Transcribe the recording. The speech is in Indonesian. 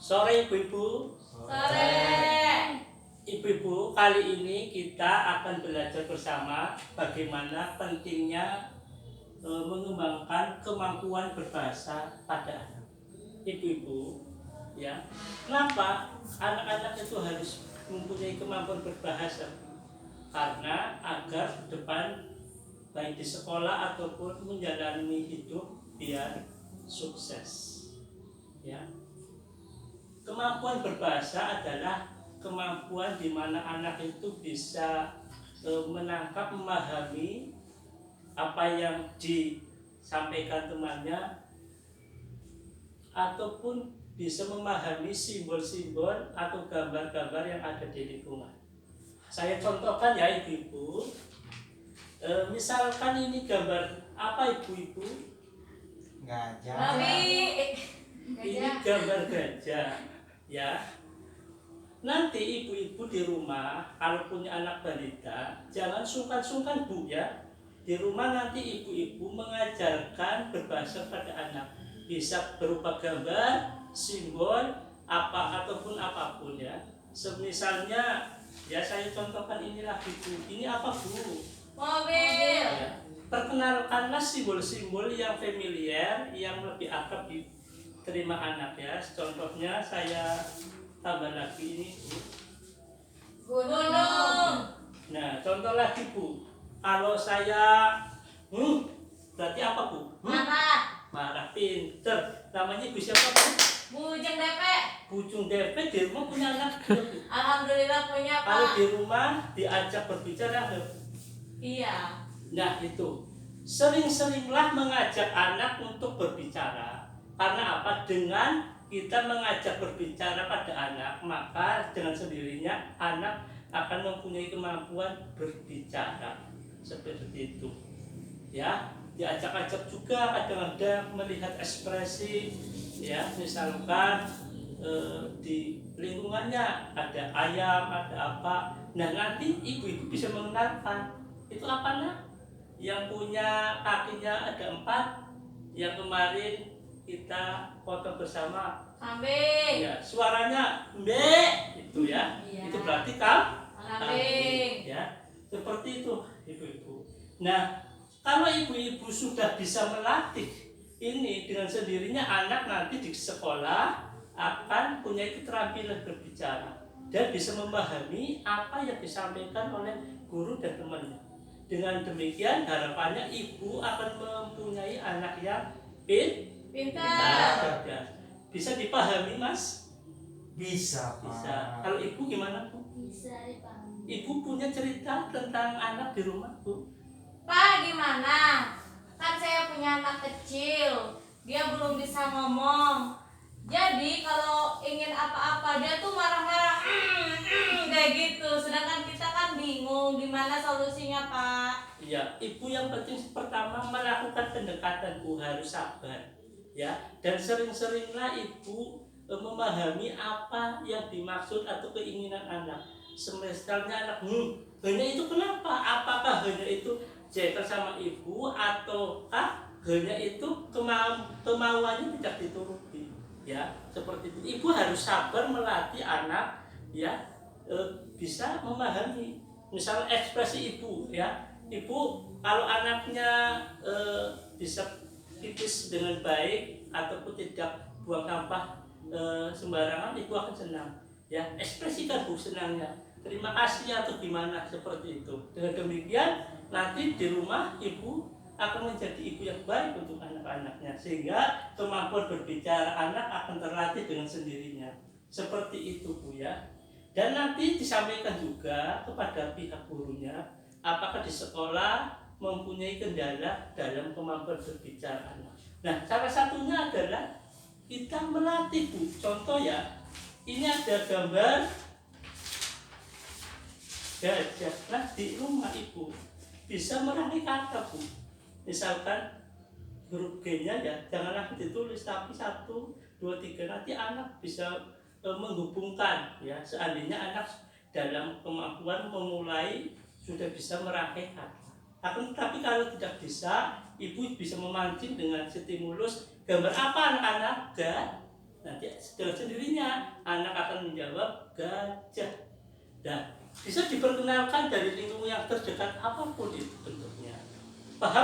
Sore ibu-ibu. Sore. Ibu-ibu, kali ini kita akan belajar bersama bagaimana pentingnya mengembangkan kemampuan berbahasa pada anak. Ibu-ibu, ya, kenapa anak-anak itu harus mempunyai kemampuan berbahasa? Karena agar ke depan baik di sekolah ataupun menjalani hidup biar sukses. Ya. Kemampuan berbahasa adalah kemampuan di mana anak itu bisa menangkap, memahami apa yang disampaikan temannya, ataupun bisa memahami simbol-simbol atau gambar-gambar yang ada di lingkungan. Saya contohkan ya ibu-ibu. Misalkan ini gambar apa ibu-ibu? Gajah. Babi. Ini gambar gajah, ya. Nanti ibu-ibu di rumah kalau punya anak balita, jangan sungkan-sungkan bu ya. Di rumah nanti ibu-ibu mengajarkan berbahasa pada anak, bisa berupa gambar, simbol, apa ataupun apapun ya. Semisalnya, ya saya contohkan inilah ibu. Ini apa bu? Mobil. Ya. Perkenalkanlah simbol-simbol yang familiar, yang lebih akrab diterima anak ya. Contohnya saya tambah lagi ini bu. Gunung. Nah contoh lagi bu. Kalau saya berarti apa bu? Marah. Marah, pinter. Namanya ibu siapa bu? Bujang DP. Bujung DP. Di rumah punya anak bu. Alhamdulillah punya Kalau Pak. di rumah diajak berbicara. Iya. Nah itu, sering-seringlah mengajak anak untuk berbicara. Karena apa? Dengan kita mengajak berbicara pada anak, maka dengan sendirinya anak akan mempunyai kemampuan berbicara. Seperti itu. Ya, diajak-ajak juga kadang-kadang melihat ekspresi, ya, misalkan di lingkungannya ada ayam, ada apa. Nah nanti ibu-ibu bisa mengenalkan itu apa nak? Yang punya kakinya ada 4, yang kemarin kita foto bersama. Kambing. Ya, suaranya mbe itu ya. Iya. Itu berarti Kambing. ya. Seperti itu ibu-ibu. Nah, kalau ibu-ibu sudah bisa melatih ini dengan sendirinya anak nanti di sekolah akan punya keterampilan berbicara dan bisa memahami apa yang disampaikan oleh guru dan temannya. Dengan demikian harapannya ibu akan mempunyai anak yang Pintar. bisa dipahami mas? Bisa, Pak. Bisa. Kalau ibu gimana bu? Bisa dipahami. Ibu punya cerita tentang anak di rumah bu? Pak gimana? Kan saya punya anak kecil. Dia belum bisa ngomong. Jadi kalau ingin apa-apa dia tuh marah-marah kayak gitu. Sedangkan kita kan bingung gimana solusinya Pak. Iya, ibu yang penting pertama melakukan pendekatan bu, harus sabar ya, dan sering-seringlah ibu memahami apa yang dimaksud atau keinginan anak. Semesternya anak hanya itu kenapa? Apakah hanya itu jeter sama ibu atau hanya itu kemauannya tidak dituruti? Ya, seperti itu. Ibu harus sabar melatih anak ya, bisa memahami. Misal ekspresi ibu ya, ibu kalau anaknya bisa pipis dengan baik ataupun tidak buang sampah sembarangan, ibu akan senang. Ya, ekspresikan bu senangnya. Terima kasih atau gimana seperti itu. Dengan demikian nanti di rumah ibu akan menjadi ibu yang baik untuk anak-anaknya, sehingga kemampuan berbicara anak akan terlatih dengan sendirinya. Seperti itu bu ya. Dan nanti disampaikan juga kepada pihak gurunya apakah di sekolah mempunyai kendala dalam kemampuan berbicara anak. Nah salah satunya adalah kita melatih bu. Contoh ya, ini ada gambar gajah. Nah di rumah ibu bisa meraih kata bu. Misalkan huruf G-nya ya janganlah ditulis tapi 1, 2, 3, nanti anak bisa menghubungkan ya. Seandainya anak dalam kemampuan memulai sudah bisa merangkai kata. Tapi kalau tidak bisa, ibu bisa memancing dengan stimulus gambar apa anak-anak? nanti dengan sendirinya anak akan menjawab gajah. Dan bisa diperkenalkan dari lingkungan yang terdekat apapun itu bentuknya. Paham?